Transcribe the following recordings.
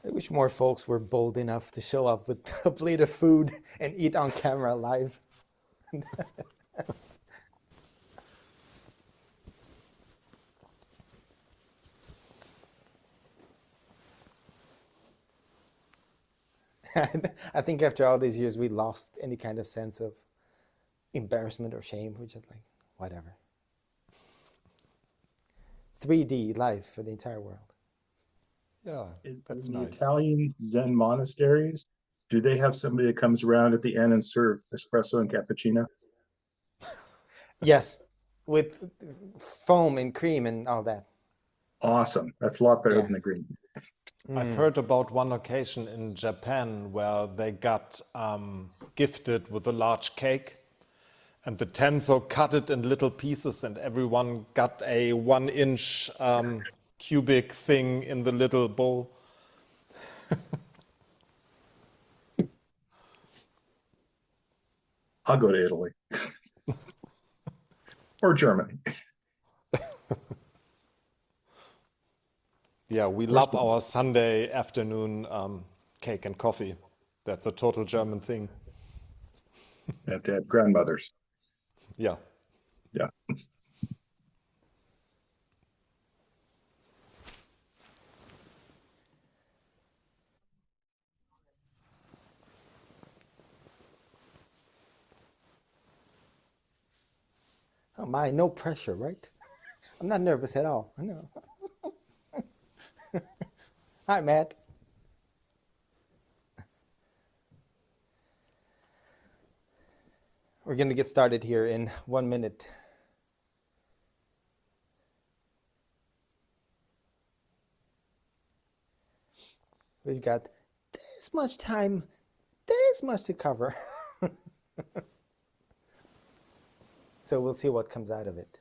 I wish more folks were bold enough to show up with a plate of food and eat on camera live. I think after all these years, we lost any kind of sense of embarrassment or shame. We're just like, whatever. 3D live for the entire world. Yeah, In that's the nice. Italian Zen monasteries, do they have somebody that comes around at the end and serve espresso and cappuccino? Yes, with foam and cream and all that. Awesome. That's a lot better Yeah. than the green. I've heard about one occasion in Japan where they got gifted with a large cake, and the tenso cut it in little pieces, and everyone got a 1-inch cubic thing in the little bowl. I'll go to Italy or Germany. Yeah, we love our Sunday afternoon cake and coffee. That's a total German thing. Have to have grandmothers. Yeah. Yeah. Oh my, no pressure, right? I'm not nervous at all. I know. Hi, Matt. We're going to get started here in 1 minute. We've got this much time, this much to cover. So we'll see what comes out of it.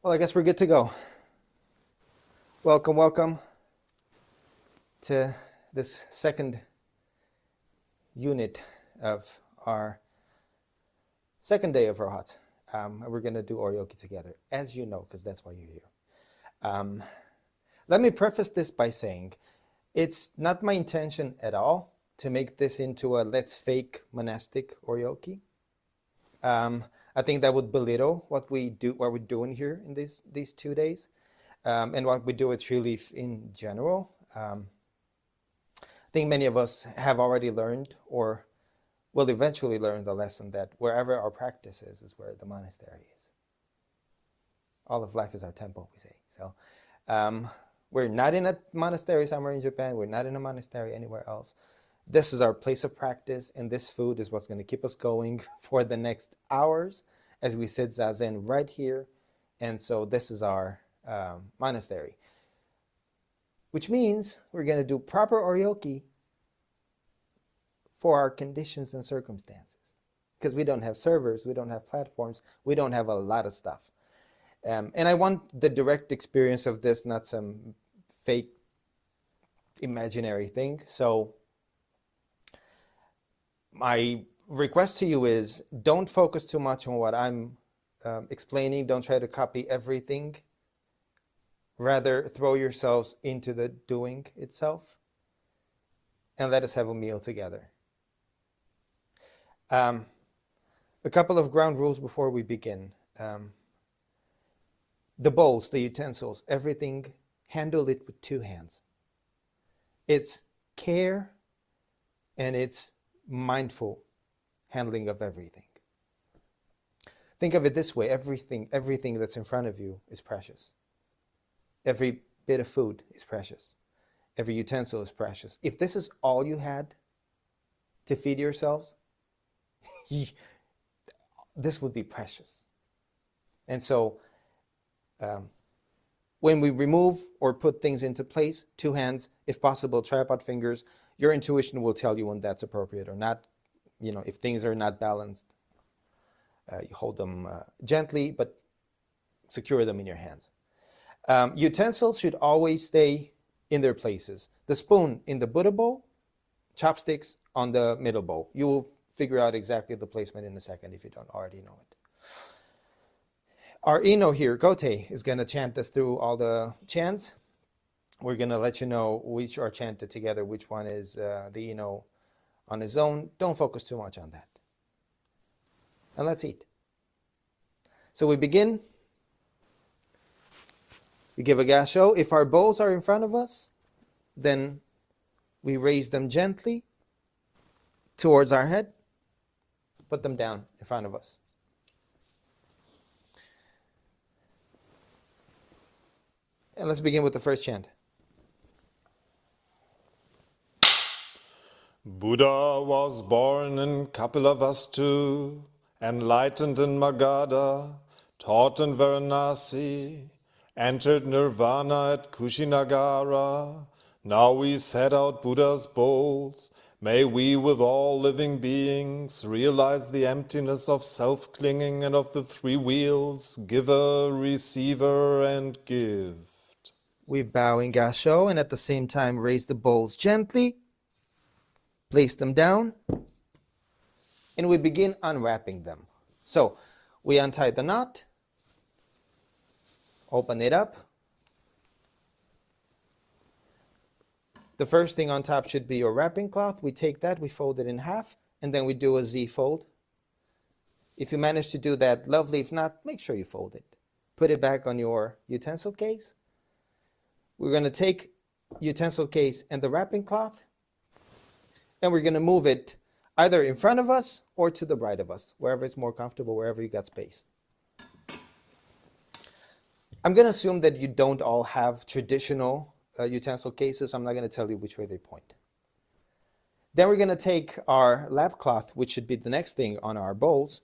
Well, I guess we're good to go. Welcome, welcome to this second unit of our second day of Rohatsu. We're going to do Oryoki together, as you know, because that's why you're here. Let me preface this by saying it's not my intention at all to make this into a let's fake monastic Oryoki. I think that would belittle what we're doing here in these 2 days, and what we do at Treeleaf in general. I think many of us have already learned, or will eventually learn, the lesson that wherever our practice is where the monastery is. All of life is our temple, we say. So we're not in a monastery somewhere in Japan. We're not in a monastery anywhere else. This is our place of practice, and this food is what's going to keep us going for the next hours as we sit zazen right here. And so this is our monastery, which means we're going to do proper Oryoki for our conditions and circumstances, because we don't have servers, we don't have platforms, we don't have a lot of stuff. And I want the direct experience of this, not some fake imaginary thing. So my request to you is don't focus too much on what I'm explaining. Don't try to copy everything. Rather, throw yourselves into the doing itself and let us have a meal together. A couple of ground rules before we begin. The bowls, the utensils, everything, handle it with 2 hands. It's care and it's mindful handling of everything. Think of it this way: everything that's in front of you is precious. Every bit of food is precious. Every utensil is precious. If this is all you had to feed yourselves, this would be precious. And so when we remove or put things into place, 2 hands, if possible, tripod fingers, your intuition will tell you when that's appropriate or not. You know, if things are not balanced, you hold them gently, but secure them in your hands. Utensils should always stay in their places. The spoon in the Buddha bowl, chopsticks on the middle bowl. You will figure out exactly the placement in a second if you don't already know it. Our Ino here, Gote, is going to chant us through all the chants. We're going to let you know which are chanted together, which one is the Ino on his own. Don't focus too much on that. And let's eat. So we begin. We give a gasho. If our bowls are in front of us, then we raise them gently towards our head. Put them down in front of us. And let's begin with the first chant. Buddha was born in Kapilavastu, enlightened in Magadha, taught in Varanasi, entered Nirvana at Kushinagara. Now we set out Buddha's bowls. May we with all living beings realize the emptiness of self-clinging and of the three wheels, giver, receiver, and gift. We bow in gasho and at the same time raise the bowls gently. Place them down, and we begin unwrapping them. So we untie the knot, open it up. The first thing on top should be your wrapping cloth. We take that, we fold it in half, and then we do a Z fold. If you manage to do that, lovely. If not, make sure you fold it. Put it back on your utensil case. We're going to take utensil case and the wrapping cloth, and we're going to move it either in front of us or to the right of us, wherever it's more comfortable, wherever you got space. I'm going to assume that you don't all have traditional utensil cases. I'm not going to tell you which way they point. Then we're going to take our lap cloth, which should be the next thing on our bowls,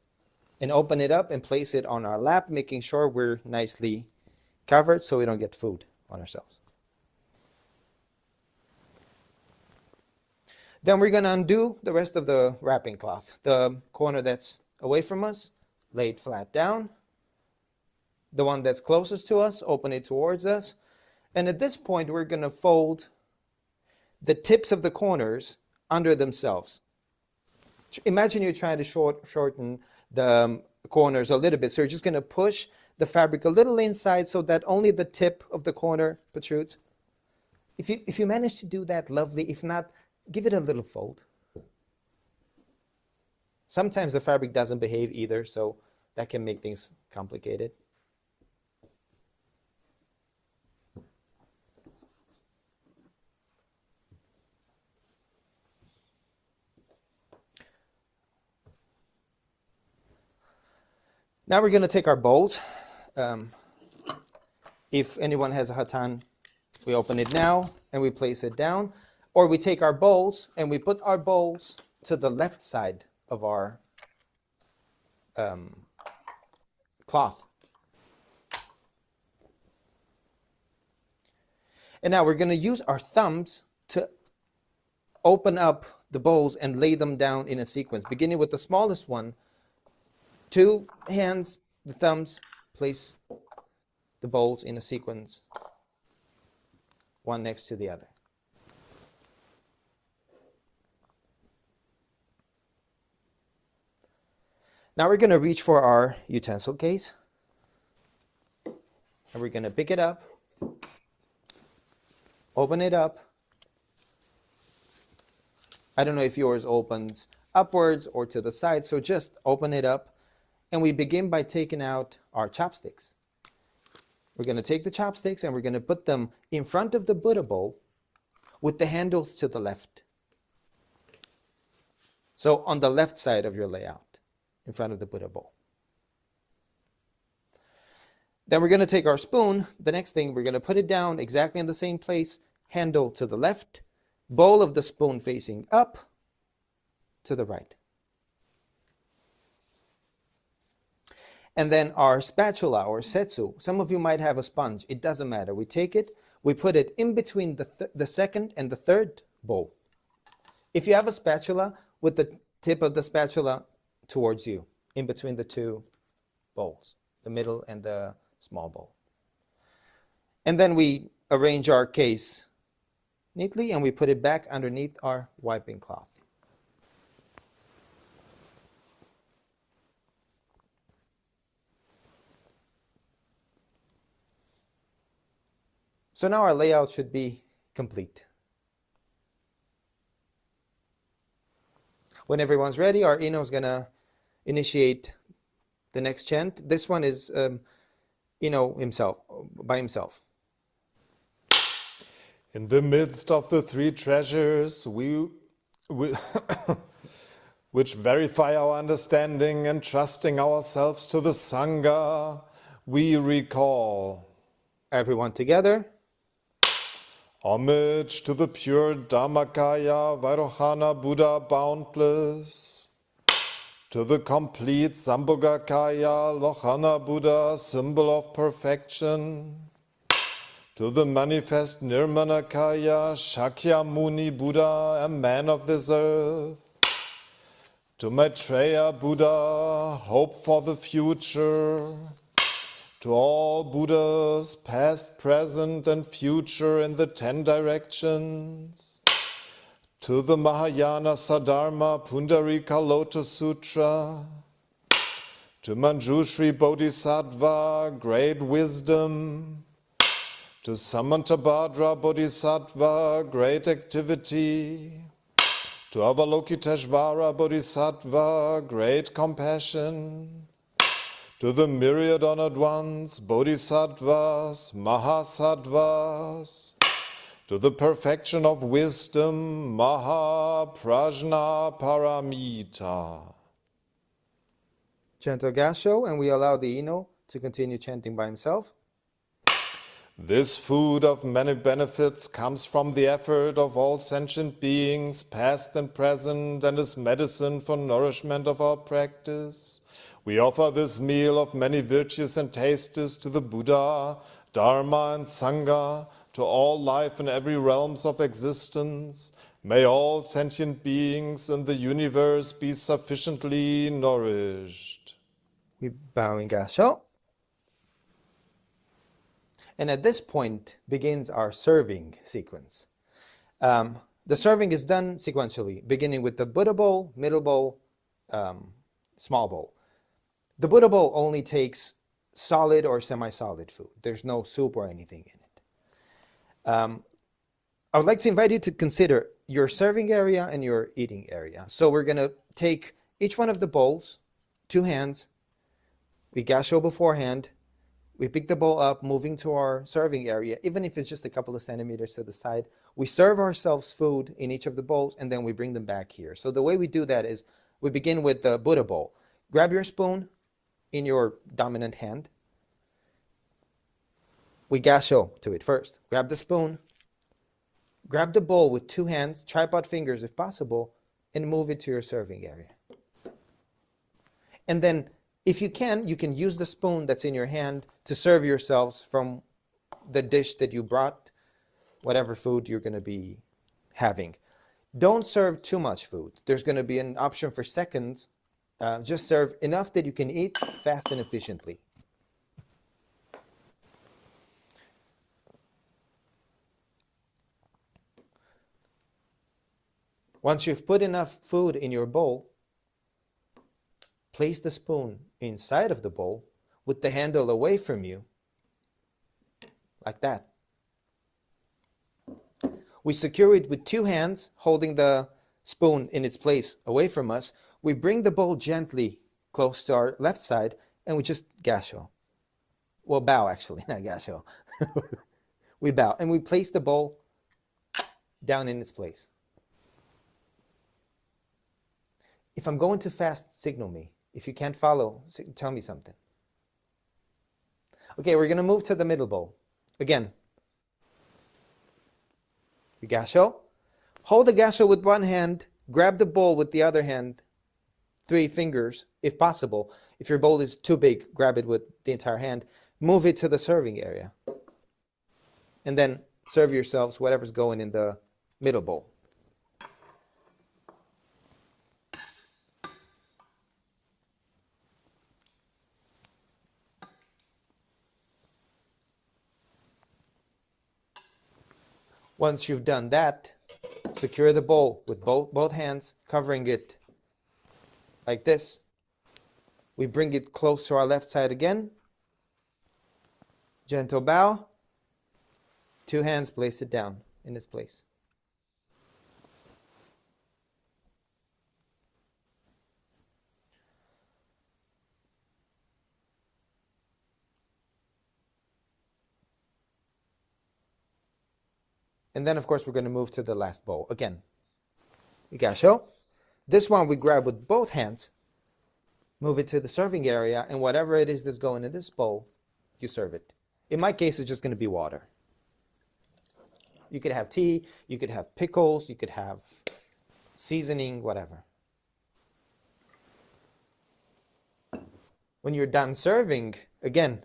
and open it up and place it on our lap, making sure we're nicely covered so we don't get food on ourselves. Then we're going to undo the rest of the wrapping cloth. The corner that's away from us, lay it flat down. The one that's closest to us, open it towards us. And at this point, we're going to fold the tips of the corners under themselves. Imagine you're trying to shorten the corners a little bit. So you're just going to push the fabric a little inside so that only the tip of the corner protrudes. If you manage to do that, lovely. If not, give it a little fold. Sometimes the fabric doesn't behave either, so that can make things complicated. Now we're going to take our bowls. If anyone has a hatan, we open it now and we place it down. Or we take our bowls and we put our bowls to the left side of our cloth. And now we're going to use our thumbs to open up the bowls and lay them down in a sequence, beginning with the smallest one. Two hands, the thumbs, place the bowls in a sequence, one next to the other. Now we're going to reach for our utensil case, and we're going to pick it up, open it up. I don't know if yours opens upwards or to the side, so just open it up. And we begin by taking out our chopsticks. We're going to take the chopsticks and we're going to put them in front of the Buddha bowl with the handles to the left. So on the left side of your layout, in front of the Buddha bowl. Then we're going to take our spoon. The next thing, we're going to put it down exactly in the same place, handle to the left, bowl of the spoon facing up to the right. And then our spatula or setsu, some of you might have a sponge. It doesn't matter. We take it, we put it in between the second and the third bowl. If you have a spatula, with the tip of the spatula towards you, in between the two bowls, the middle and the small bowl. And then we arrange our case neatly, and we put it back underneath our wiping cloth. So now our layout should be complete. When everyone's ready, our Ino's gonna initiate the next chant. This one is Ino himself, by himself. In the midst of the three treasures, which verify our understanding and trusting ourselves to the Sangha, we recall. Everyone together. Homage to the pure Dhammakaya, Vairohana Buddha boundless. To the complete Sambhogakaya, Lohana Buddha, symbol of perfection. To the manifest Nirmanakaya, Shakyamuni Buddha, a man of this earth. To Maitreya Buddha, hope for the future. To all Buddhas, past, present, and future in the 10 directions. To the Mahayana Sadharma Pundarika Lotus Sutra. To Manjushri Bodhisattva, great wisdom. To Samantabhadra Bodhisattva, great activity. To Avalokiteshvara Bodhisattva, great compassion. To the myriad honored ones, Bodhisattvas, Mahasattvas. To the perfection of wisdom, Maha Prajna Paramita. Chant Gasho, and we allow the Ino to continue chanting by himself. This food of many benefits comes from the effort of all sentient beings, past and present, and is medicine for nourishment of our practice. We offer this meal of many virtues and tastes to the Buddha, Dharma, and Sangha, to all life in every realms of existence. May all sentient beings in the universe be sufficiently nourished. We bow in Gasho. And at this point begins our serving sequence. The serving is done sequentially, beginning with the Buddha bowl, middle bowl, small bowl. The Buddha bowl only takes solid or semi-solid food. There's no soup or anything in it. I would like to invite you to consider your serving area and your eating area. So we're going to take each one of the bowls, 2 hands, we gasho beforehand, we pick the bowl up, moving to our serving area, even if it's just a couple of centimeters to the side. We serve ourselves food in each of the bowls, and then we bring them back here. So the way we do that is we begin with the Buddha bowl. Grab your spoon in your dominant hand. We gasho to it first. Grab the spoon. Grab the bowl with 2 hands, tripod fingers if possible, and move it to your serving area. And then, if you can use the spoon that's in your hand to serve yourselves from the dish that you brought, whatever food you're going to be having. Don't serve too much food. There's going to be an option for seconds. Just serve enough that you can eat fast and efficiently. Once you've put enough food in your bowl, place the spoon inside of the bowl with the handle away from you, like that. We secure it with 2 hands, holding the spoon in its place away from us. We bring the bowl gently close to our left side, and we just gasho. Well, bow actually, not gasho. We bow, and we place the bowl down in its place. If I'm going too fast, signal me. If you can't follow, tell me something. Okay, we're going to move to the middle bowl. Again, we gasho. Hold the gasho with 1 hand. Grab the bowl with the other hand. 3 fingers, if possible. If your bowl is too big, grab it with the entire hand. Move it to the serving area. And then serve yourselves whatever's going in the middle bowl. Once you've done that, secure the bowl with both hands, covering it like this. We bring it close to our left side again. Gentle bow. 2 hands, place it down in its place. And then, of course, we're going to move to the last bowl. Again, Igasho. This one we grab with both hands, move it to the serving area, and whatever it is that's going in this bowl, you serve it. In my case, it's just going to be water. You could have tea, you could have pickles, you could have seasoning, whatever. When you're done serving, again,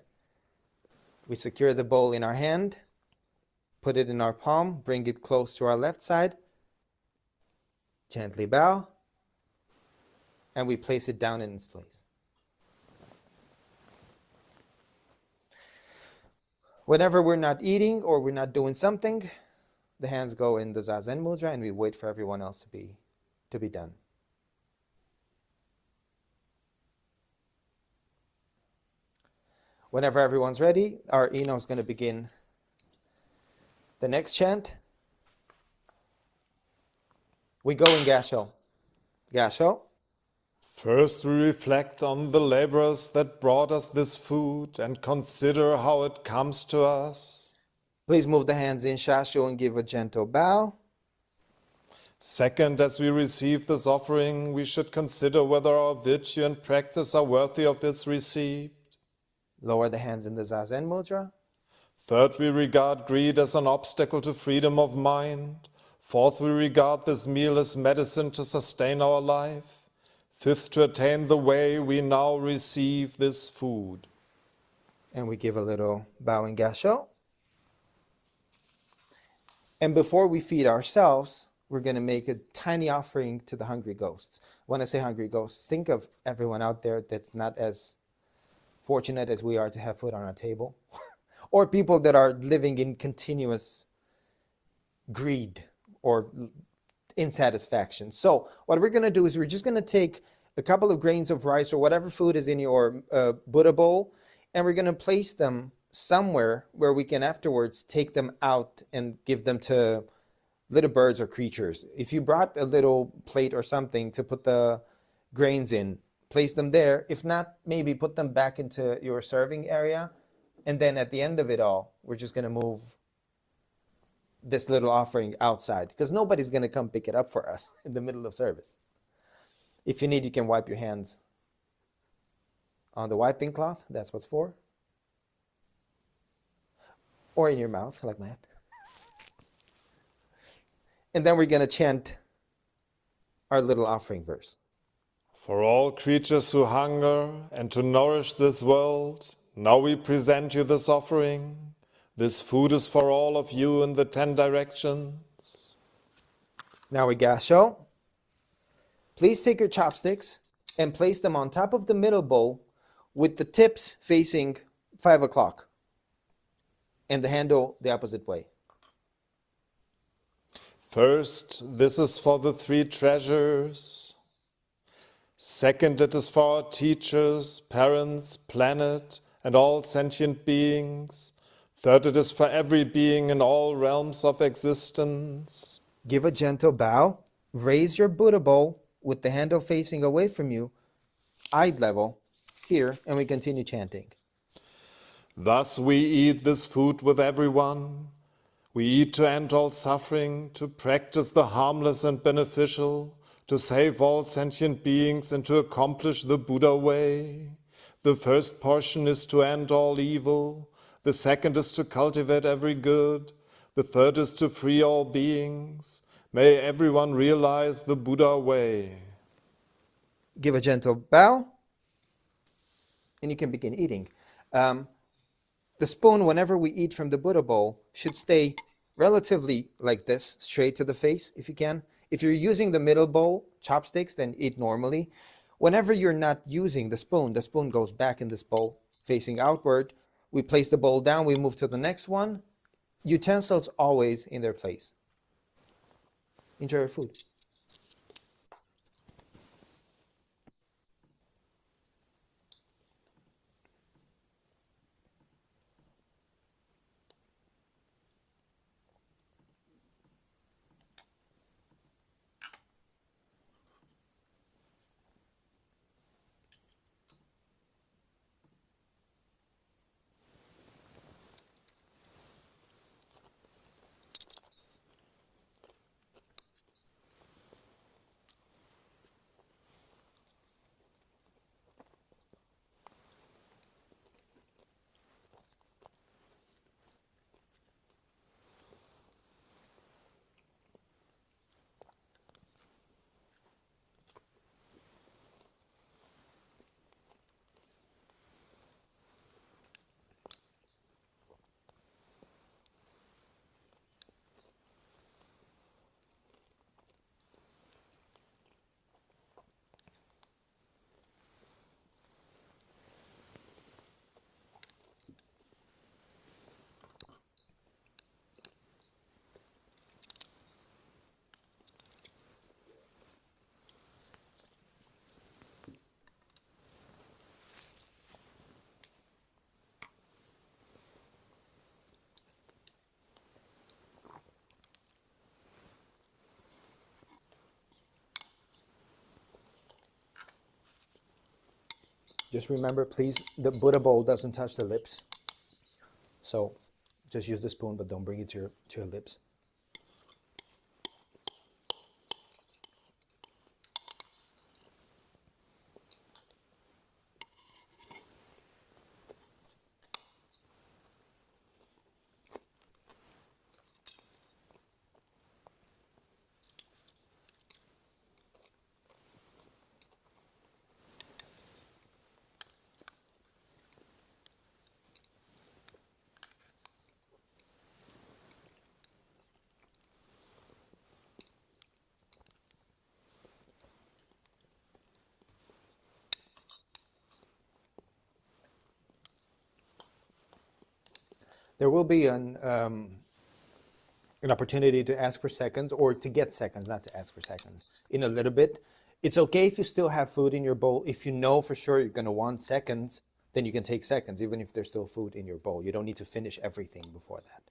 we secure the bowl in our hand, put it in our palm, bring it close to our left side, gently bow, and we place it down in its place. Whenever we're not eating or we're not doing something, the hands go in the Zazen Mudra and we wait for everyone else to be done. Whenever everyone's ready, our Ino is going to begin the next chant. We go in Gasho. Gasho. First we reflect on the laborers that brought us this food and consider how it comes to us. Please move the hands in Shasho and give a gentle bow. Second, as we receive this offering, we should consider whether our virtue and practice are worthy of its receipt. Lower the hands in the Zazen Mudra. Third, we regard greed as an obstacle to freedom of mind. Fourth, we regard this meal as medicine to sustain our life. Fifth, to attain the way, we now receive this food. And we give a little bow in Gasho. And before we feed ourselves, we're going to make a tiny offering to the hungry ghosts. When I say hungry ghosts, think of everyone out there that's not as fortunate as we are to have food on our table, or people that are living in continuous greed or insatisfaction. So what we're going to do is we're just going to take a couple of grains of rice or whatever food is in your Buddha bowl, and we're going to place them somewhere where we can afterwards take them out and give them to little birds or creatures. If you brought a little plate or something to put the grains in, place them there. If not, maybe put them back into your serving area. And then at the end of it all, we're just going to move this little offering outside because nobody's going to come pick it up for us in the middle of service. If you need, you can wipe your hands on the wiping cloth. That's what's for. Or in your mouth, like that. And then we're going to chant our little offering verse. For all creatures who hunger and to nourish this world, now we present you this offering. This food is for all of you in the 10 directions. Now we Gasho. Please take your chopsticks and place them on top of the middle bowl with the tips facing 5 o'clock and the handle the opposite way. First, this is for the 3 treasures. Second, it is for our teachers, parents, planet, and all sentient beings. Third, it is for every being in all realms of existence. Give a gentle bow. Raise your Buddha bowl with the handle facing away from you, eye level, here, and we continue chanting. Thus we eat this food with everyone. We eat to end all suffering, to practice the harmless and beneficial, to save all sentient beings and to accomplish the Buddha way. The first portion is to end all evil. The second is to cultivate every good. The third is to free all beings. May everyone realize the Buddha way. Give a gentle bow, and you can begin eating. The spoon, whenever we eat from the Buddha bowl, should stay relatively like this, straight to the face if you can. If you're using the middle bowl, chopsticks, then eat normally. Whenever you're not using the spoon goes back in this bowl facing outward. We place the bowl down, we move to the next one, Utensils always in their place. Enjoy your food. Just remember, please, the Buddha bowl doesn't touch the lips. So just use the spoon, but don't bring it to your lips. There will be an opportunity to ask for seconds, or to get seconds, not to ask for seconds, in a little bit. It's okay if you still have food in your bowl. If you know for sure you're going to want seconds, then you can take seconds, even if there's still food in your bowl. You don't need to finish everything before that.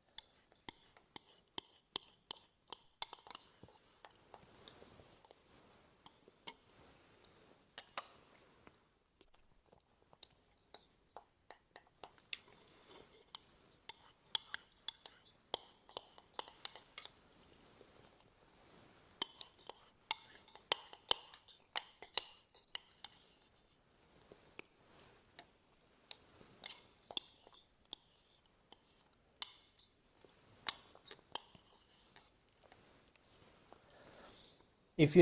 If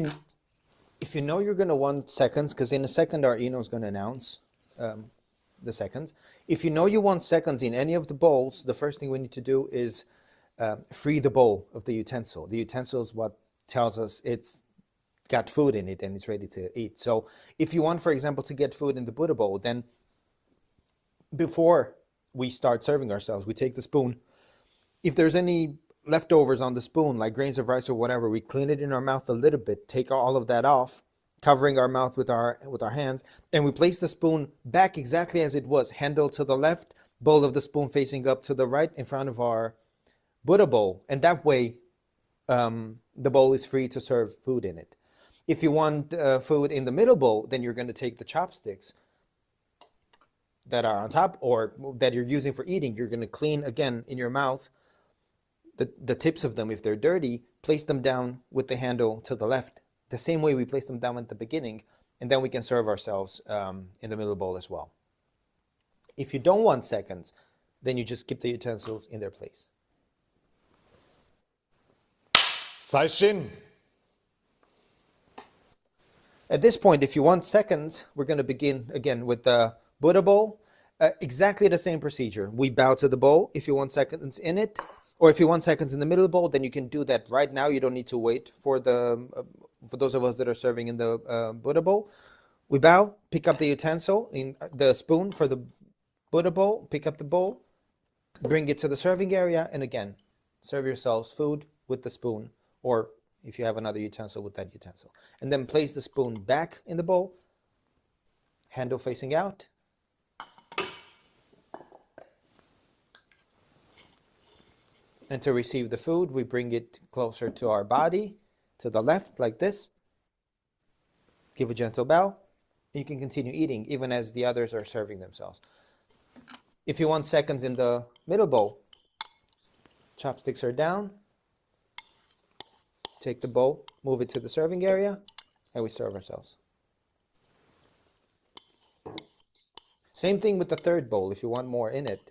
you know you're going to want seconds, because in a second our Eno is going to announce the seconds. If you know you want seconds in any of the bowls, the first thing we need to do is free the bowl of the utensil. The utensil is what tells us it's got food in it and it's ready to eat. So if you want, for example, to get food in the Buddha bowl, then before we start serving ourselves, we take the spoon. If there's any leftovers on the spoon, like grains of rice or whatever, we clean it in our mouth a little bit, take all of that off, covering our mouth with our hands, and we place the spoon back exactly as it was, handle to the left, bowl of the spoon facing up to the right in front of our Buddha bowl, and that way the bowl is free to serve food in it. If you want food in the middle bowl, then you're going to take the chopsticks that are on top or that you're using for eating. You're going to clean again in your mouth the tips of them. If they're dirty, place them down with the handle to the left, the same way we placed them down at the beginning, and then we can serve ourselves in the middle bowl as well. If you don't want seconds, then you just keep the utensils in their place. Saishin. At this point, if you want seconds, we're going to begin again with the Buddha bowl. Exactly the same procedure. We bow to the bowl if you want seconds in it, or if you want seconds in the middle bowl, then you can do that right now. You don't need to wait for those of us that are serving in the Buddha bowl. We bow, pick up the utensil, in the spoon for the Buddha bowl, pick up the bowl, Bring it to the serving area, and again, serve yourselves food with the spoon, or if you have another utensil, with that utensil. And then place the spoon back in the bowl, handle facing out. And to receive the food, we bring it closer to our body, to the left, like this. Give a gentle bow. You can continue eating, even as the others are serving themselves. If you want seconds in the middle bowl, chopsticks are down. Take the bowl, move it to the serving area, and we serve ourselves. Same thing with the third bowl, if you want more in it.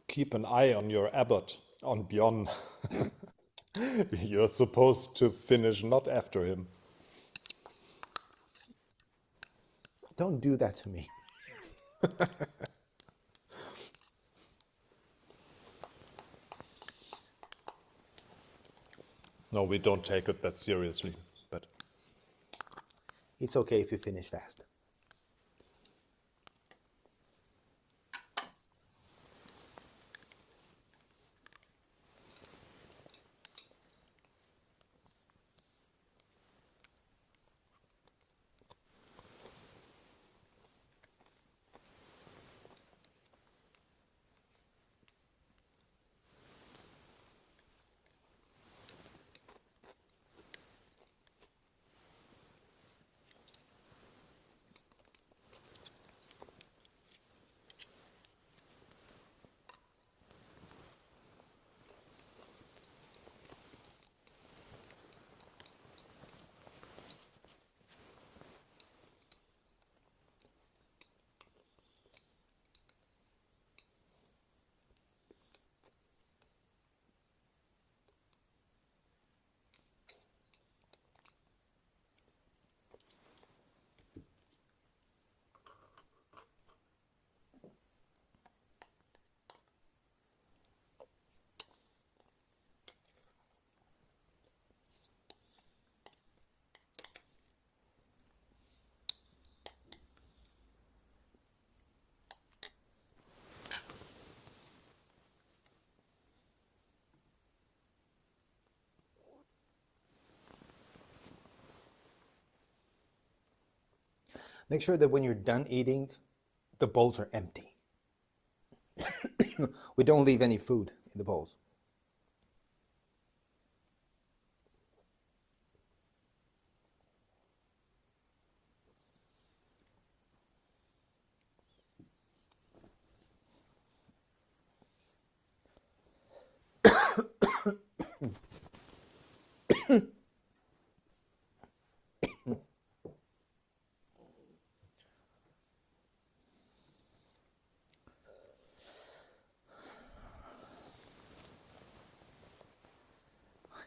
Keep an eye on your abbot, on Bjorn. You're supposed to finish not after him. Don't do that to me. No, we don't take it that seriously, but It's okay if you finish fast. Make sure that when you're done eating, the bowls are empty. We don't leave any food in the bowls.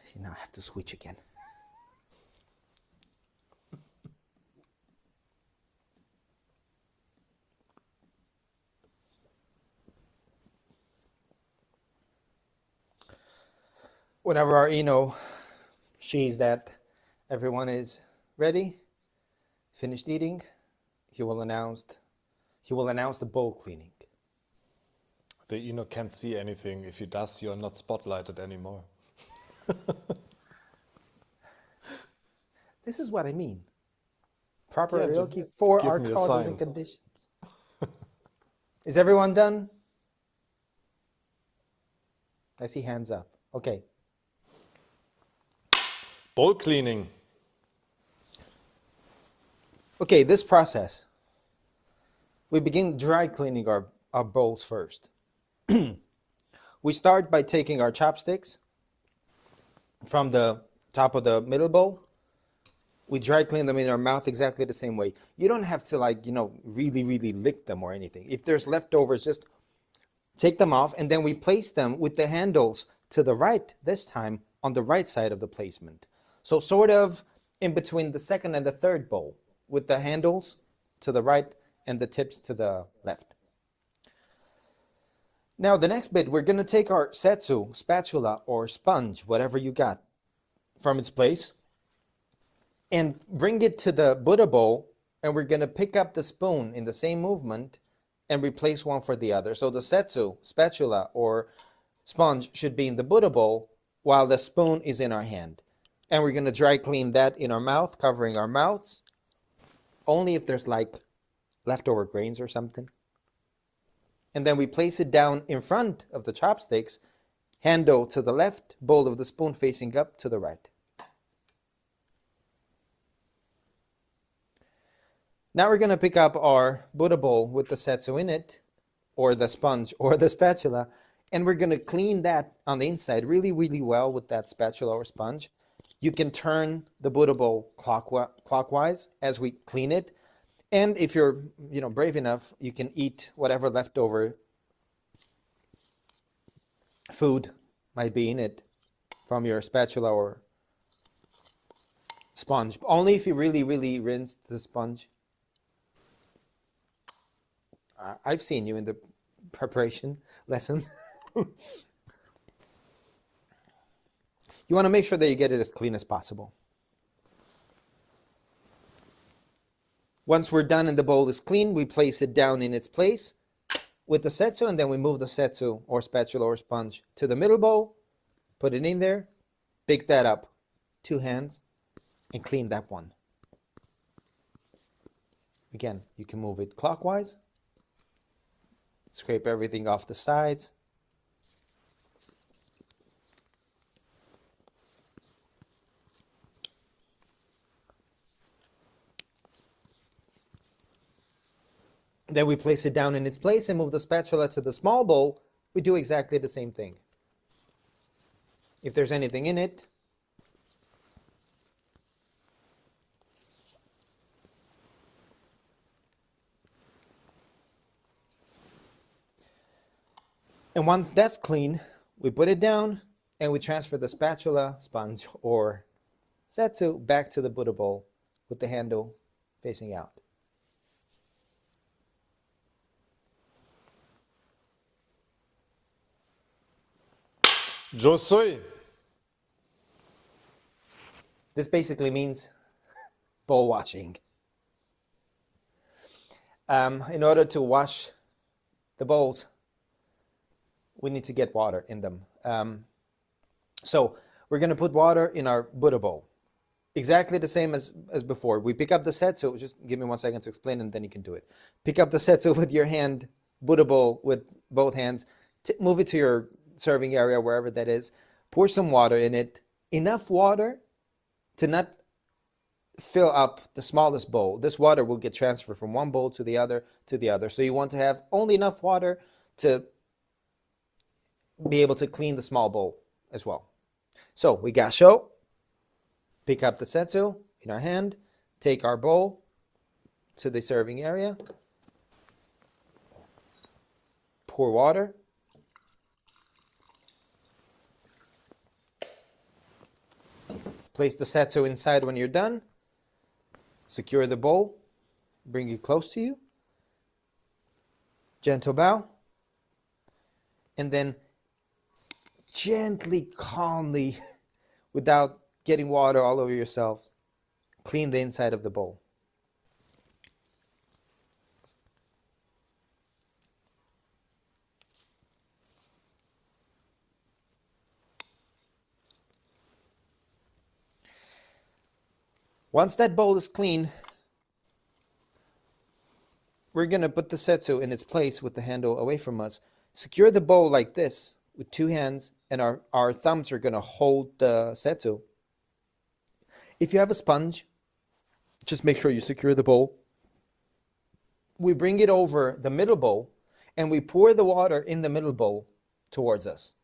See, now I have to switch again. Whenever our Eno sees that everyone is ready, finished eating, he will announce the bowl cleaning. the Eno can't see anything. If he does, you're not spotlighted anymore. This is what I mean. Proper Yeah, Oryoki for give our me a causes and sign. conditions. Is everyone done? I see hands up. Okay. Bowl cleaning. Okay, this process. We begin dry cleaning our bowls first. We start by taking our chopsticks from the top of the middle bowl. We dry clean them in our mouth exactly the same way. You don't have to really, really lick them or anything. If there's leftovers, just take them off, and then we place them with the handles to the right, this time on the right side of the placement. So sort of in between the second and the third bowl, with the handles to the right and the tips to the left. Now the next bit, we're going to take our setsu, spatula or sponge, whatever you got, from its place, and bring it to the Buddha bowl, and we're going to pick up the spoon in the same movement and replace one for the other. So the setsu, spatula or sponge, should be in the Buddha bowl while the spoon is in our hand. And we're going to dry clean that in our mouth, covering our mouths, only if there's like leftover grains or something. And then we place it down in front of the chopsticks, handle to the left, bowl of the spoon facing up to the right. Now we're going to pick up our Buddha bowl with the setsu in it, or the sponge, or the spatula, and we're going to clean that on the inside really, really well with that spatula or sponge. You can turn the Buddha bowl clockwise as we clean it. And if you're brave enough, you can eat whatever leftover food might be in it from your spatula or sponge. Only if you really, really rinse the sponge. I've seen you in the preparation lessons. You want to make sure that you get it as clean as possible. Once we're done and the bowl is clean, we place it down in its place with the setsu, and then we move the setsu or spatula or sponge to the middle bowl, put it in there, pick that up, 2 hands, and clean that one. Again, you can move it clockwise, scrape everything off the sides. Then we place it down in its place and move the spatula to the small bowl. We do exactly the same thing. If there's anything in it, and once that's clean, we put it down and we transfer the spatula, sponge, or setsu back to the Buddha bowl with the handle facing out. Josui. This basically means bowl washing. In order to wash the bowls, we need to get water in them. So we're going to put water in our Buddha bowl. Exactly the same as before. We pick up the setsu. Just give me 1 second to explain, and then you can do it. Pick up the setsu with your hand, Buddha bowl with both hands. Move it to your serving area, wherever that is. Pour some water in it. Enough water to not fill up the smallest bowl. This water will get transferred from one bowl to the other to the other. So you want to have only enough water to be able to clean the small bowl as well. So we gasho, pick up the setsu in our hand, take our bowl to the serving area, pour water, place the setsu inside when you're done, secure the bowl, bring it close to you, gentle bow, and then gently, calmly, without getting water all over yourself, clean the inside of the bowl. Once that bowl is clean, we're going to put the setsu in its place with the handle away from us. Secure the bowl like this with 2 hands, and our thumbs are going to hold the setsu. If you have a sponge, just make sure you secure the bowl. We bring it over the middle bowl, and we pour the water in the middle bowl towards us.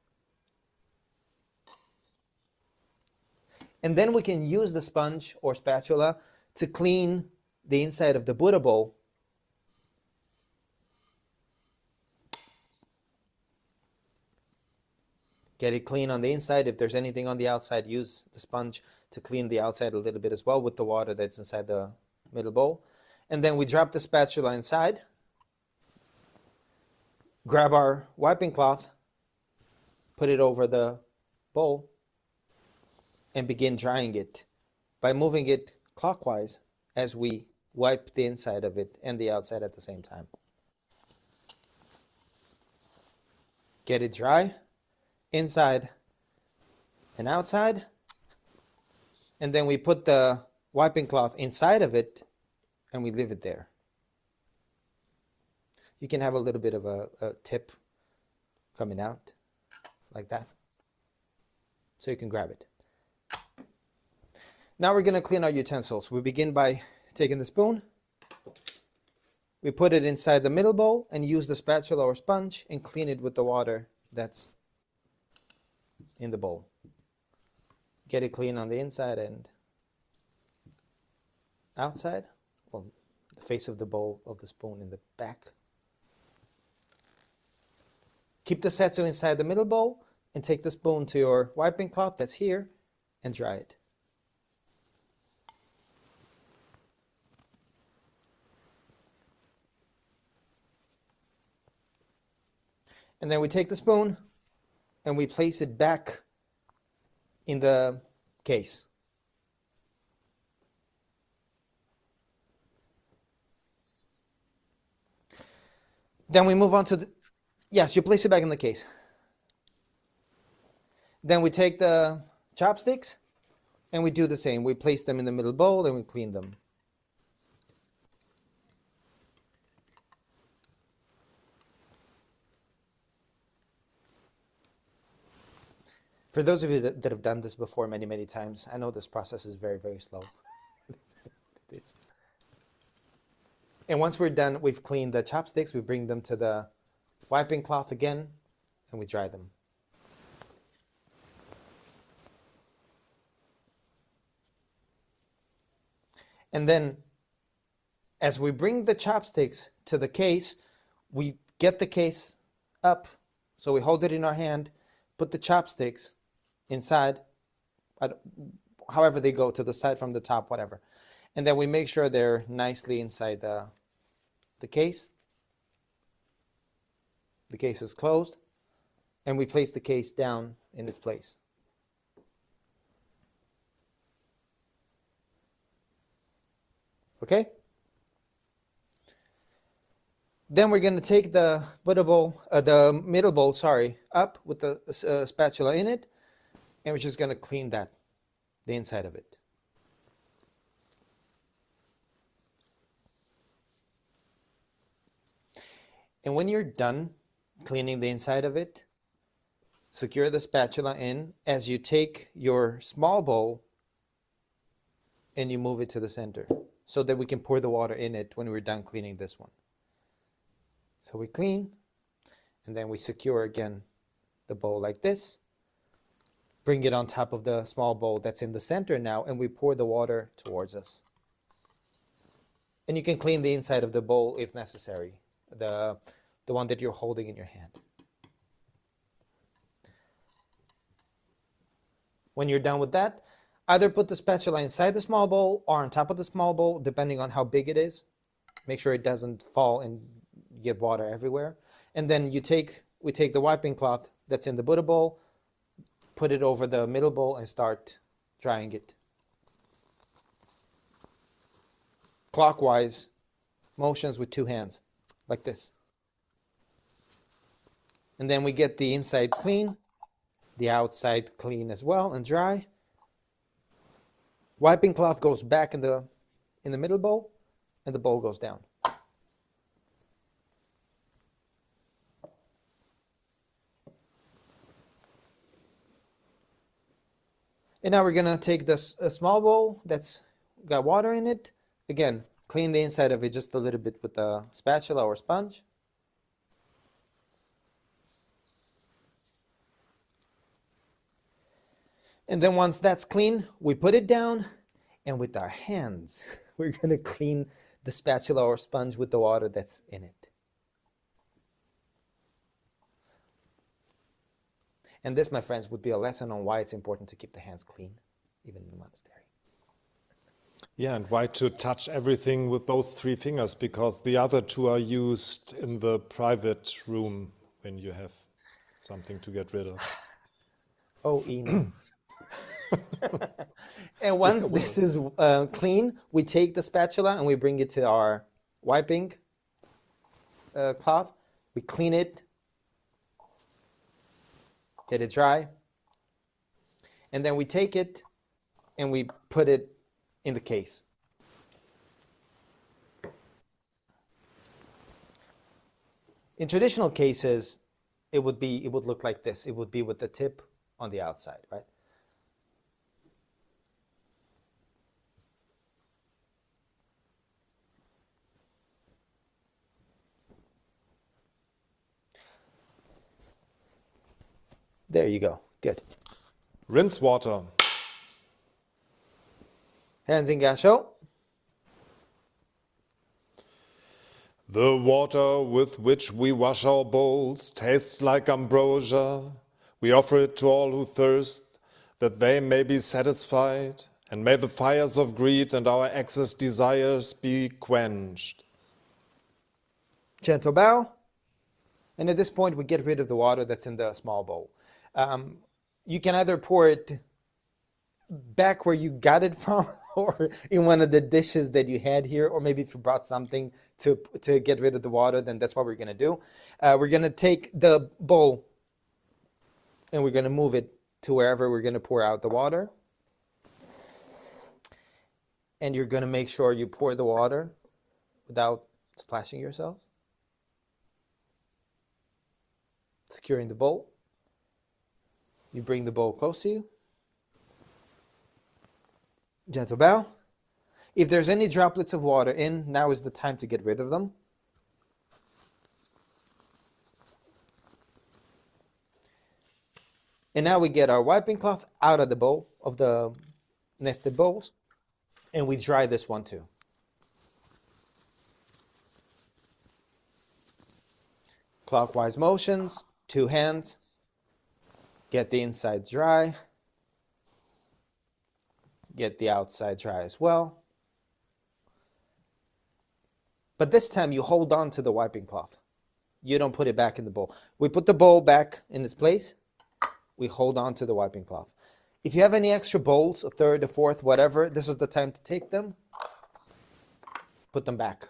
And then we can use the sponge or spatula to clean the inside of the Buddha bowl. Get it clean on the inside. If there's anything on the outside, use the sponge to clean the outside a little bit as well with the water that's inside the middle bowl. And then we drop the spatula inside, grab our wiping cloth, put it over the bowl, and begin drying it by moving it clockwise as we wipe the inside of it and the outside at the same time. Get it dry, inside and outside, and then we put the wiping cloth inside of it and we leave it there. You can have a little bit of a tip coming out like that, so you can grab it. Now we're going to clean our utensils. We begin by taking the spoon, we put it inside the middle bowl and use the spatula or sponge and clean it with the water that's in the bowl. Get it clean on the inside and outside. Well, the face of the bowl of the spoon in the back. Keep the setsu inside the middle bowl and take the spoon to your wiping cloth that's here and dry it. And then we take the spoon and we place it back in the case. Then we move on to the, yes, you place it back in the case. Then we take the chopsticks and we do the same. We place them in the middle bowl and we clean them. For those of you that have done this before many times, I know this process is very, very slow. And once we're done, we've cleaned the chopsticks, we bring them to the wiping cloth again, and we dry them. And then, as we bring the chopsticks to the case, we get the case up, so we hold it in our hand, put the chopsticks inside, however they go, to the side, from the top, whatever. And then we make sure they're nicely inside the case. The case is closed, and we place the case down in its place. Okay? Then we're going to take the Buddha bowl, the middle bowl, up with the spatula in it, and we're just going to clean that, the inside of it. And when you're done cleaning the inside of it, secure the spatula in as you take your small bowl and you move it to the center so that we can pour the water in it when we're done cleaning this one. So we clean, and then we secure again the bowl like this. Bring it on top of the small bowl that's in the center now, and we pour the water towards us. And you can clean the inside of the bowl if necessary, the one that you're holding in your hand. When you're done with that, either put the spatula inside the small bowl or on top of the small bowl, depending on how big it is. Make sure it doesn't fall and get water everywhere. And then we take the wiping cloth that's in the Buddha bowl, put it over the middle bowl, and start drying it. Clockwise motions with two hands, like this. And then we get the inside clean, the outside clean as well and dry. Wiping cloth goes back in the middle bowl, and the bowl goes down. And now we're going to take this small bowl that's got water in it. Again, clean the inside of it just a little bit with a spatula or sponge. And then once that's clean, we put it down, and with our hands, we're going to clean the spatula or sponge with the water that's in it. And this, my friends, would be a lesson on why it's important to keep the hands clean, even in the monastery. Yeah, and why to touch everything with those 3 fingers? Because the other 2 are used in the private room when you have something to get rid of. Oh, Eno. And once this is clean, we take the spatula and we bring it to our wiping cloth. We clean it, get it dry, and then we take it and we put it in the case. In traditional cases, it would look like this. It would be with the tip on the outside, right? There you go. Good. Rinse water. Hands in gasho. The water with which we wash our bowls tastes like ambrosia. We offer it to all who thirst, that they may be satisfied, and may the fires of greed and our excess desires be quenched. Gentle bow. And at this point, we get rid of the water that's in the small bowl. You can either pour it back where you got it from, or in one of the dishes that you had here, or maybe if you brought something to get rid of the water, then that's what we're going to do. We're going to take the bowl and we're going to move it to wherever we're going to pour out the water. And you're going to make sure you pour the water without splashing yourself. Securing the bowl. You bring the bowl close to you. Gentle bow. If there's any droplets of water in, now is the time to get rid of them. And now we get our wiping cloth out of the bowl, of the nested bowls, and we dry this one too. Clockwise motions, 2 hands. Get the inside dry. Get the outside dry as well. But this time you hold on to the wiping cloth. You don't put it back in the bowl. We put the bowl back in its place. We hold on to the wiping cloth. If you have any extra bowls, a third, a fourth, whatever, this is the time to take them, put them back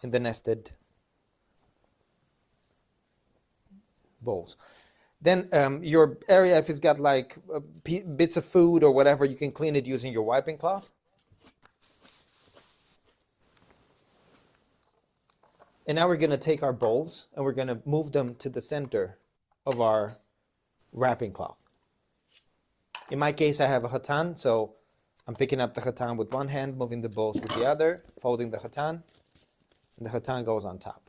in the nested bowls. Then your area, if it's got like bits of food or whatever, you can clean it using your wiping cloth. And now we're going to take our bowls and we're going to move them to the center of our wrapping cloth. In my case, I have a hatan, so I'm picking up the hatan with one hand, moving the bowls with the other, folding the hatan, and the hatan goes on top.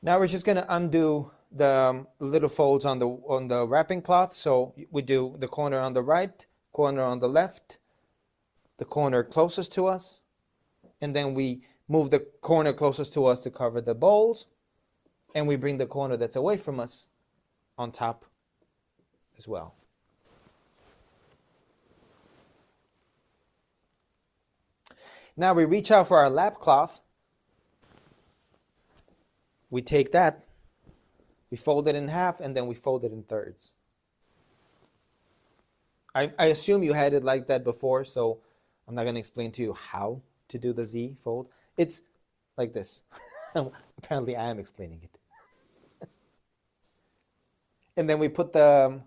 Now we're just going to undo the little folds on the wrapping cloth. So we do the corner on the right, corner on the left, the corner closest to us, and then we move the corner closest to us to cover the bowls, and we bring the corner that's away from us on top as well. Now we reach out for our lap cloth. We take that, we fold it in half, and then we fold it in thirds. I assume you had it like that before, so I'm not going to explain to you how to do the Z fold. It's like this. Apparently I am explaining it. And then we put the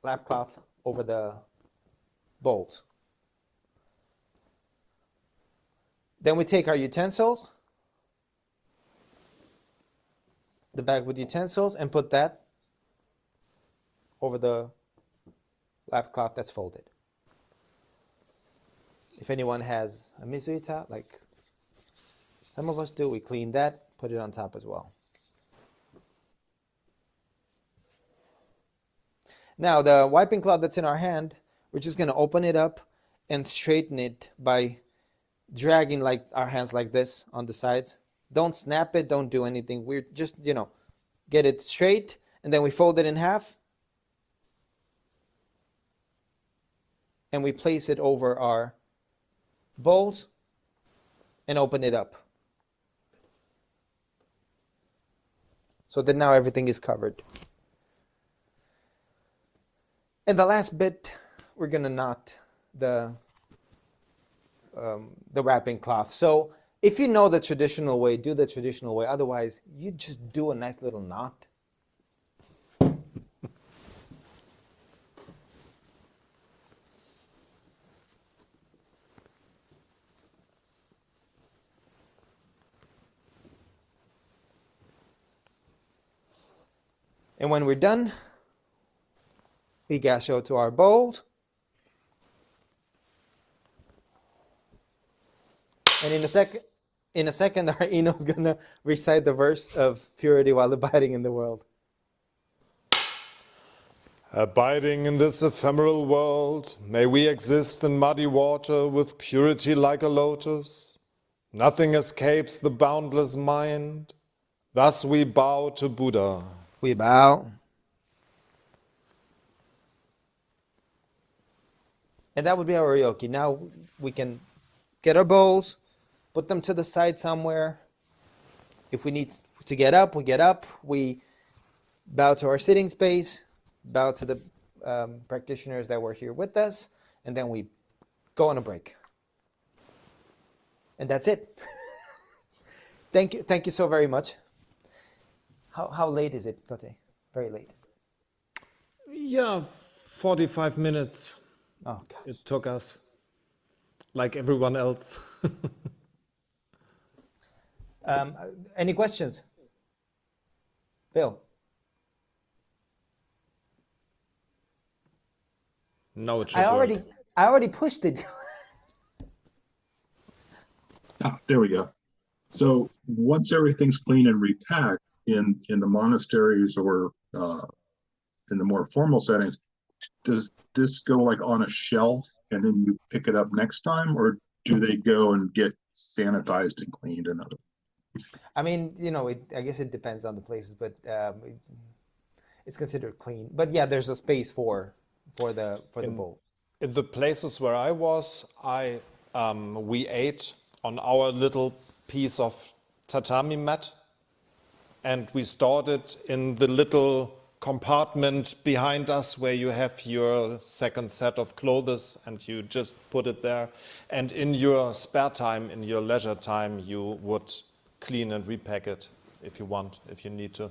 lap cloth over the bowls. Then we take our utensils, the bag with utensils, and put that over the lap cloth that's folded. If anyone has a mizuita, like some of us do, we clean that, put it on top as well. Now the wiping cloth that's in our hand, we're just going to open it up and straighten it by dragging like our hands like this on the sides. Don't snap it, don't do anything. We're just, get it straight, and then we fold it in half and we place it over our bowls and open it up. So that now everything is covered. And the last bit, we're gonna knot the wrapping cloth. So if you know the traditional way, do the traditional way. Otherwise, you just do a nice little knot. And when we're done, we gasho to our bowls. And in a second, our Ino's gonna recite the verse of purity while abiding in the world. Abiding in this ephemeral world, may we exist in muddy water with purity like a lotus. Nothing escapes the boundless mind. Thus we bow to Buddha. We bow. And that would be our Oryoki. Now we can get our bowls, put them to the side somewhere. If we need to get up, we get up. We bow to our sitting space, bow to the practitioners that were here with us, and then we go on a break. And that's it. Thank you so very much. How late is it, Kote? Very late. Yeah, 45 minutes Oh, gosh. it took us, like everyone else. Any questions? Bill? No, it should I work. already pushed it. Ah, there we go. So once everything's clean and repacked in the monasteries or in the more formal settings, does this go like on a shelf and then you pick it up next time, or do they go and get sanitized and cleaned and other? I mean, I guess it depends on the places, but it's considered clean. But yeah, there's a space for the bowl. In the places where I was, we ate on our little piece of tatami mat, and we stored it in the little compartment behind us where you have your second set of clothes, and you just put it there. And in your spare time, in your leisure time, you would clean and repack it if you want, if you need to.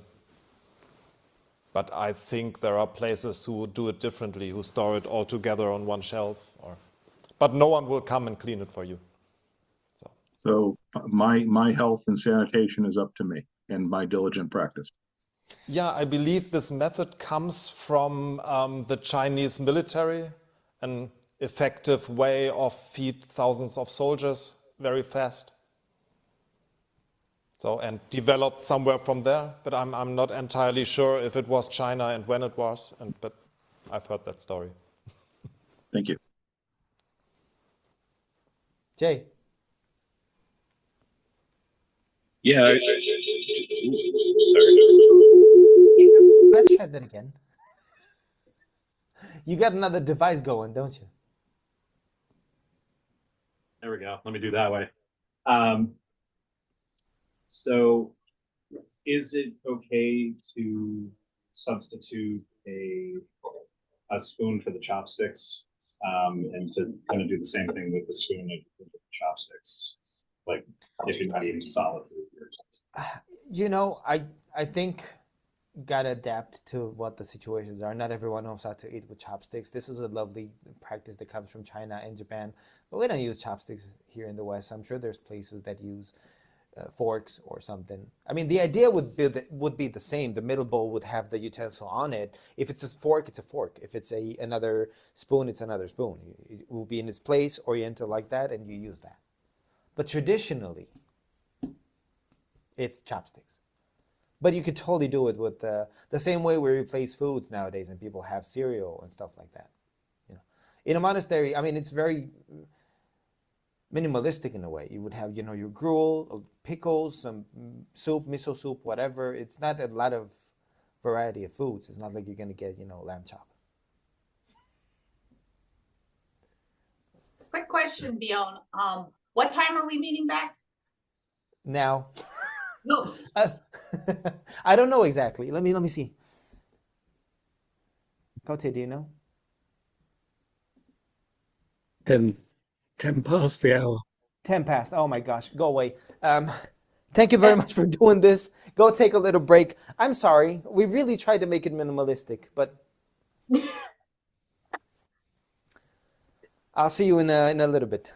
But I think there are places who do it differently, who store it all together on one shelf. But no one will come and clean it for you. So my health and sanitation is up to me and my diligent practice. Yeah, I believe this method comes from the Chinese military, an effective way of feed thousands of soldiers very fast. So, and developed somewhere from there, but I'm not entirely sure if it was China and when it was, but I've heard that story. Thank you. Jay? Yeah. Sorry. Let's try that again. You got another device going, don't you? There we go. Let me do that way. So is it okay to substitute a spoon for the chopsticks, and to kind of do the same thing with the spoon and with the chopsticks, like if you're not eating solid food? I think gotta adapt to what the situations are. Not everyone knows how to eat with chopsticks. This is a lovely practice that comes from China and Japan, but we don't use chopsticks here in the West. I'm sure there's places that use forks or something. I mean, the idea would be the same. The middle bowl would have the utensil on it. If it's a fork, it's a fork. If it's another spoon, it's another spoon. It will be in its place, oriented like that, and you use that. But traditionally, it's chopsticks. But you could totally do it with the same way we replace foods nowadays, and people have cereal and stuff like that. You know, in a monastery, I mean, it's very minimalistic in a way. You would have, your gruel, pickles, some soup, miso soup, whatever. It's not a lot of variety of foods. It's not like you're going to get, lamb chop. Quick question, Bjorn. What time are we meeting back? Now, No, I don't know exactly. Let me see. Kote, do you know? 10 past the hour. 10 past. Oh my gosh, go away. Thank you very much for doing this. Go take a little break. I'm sorry. We really tried to make it minimalistic, but I'll see you in a little bit.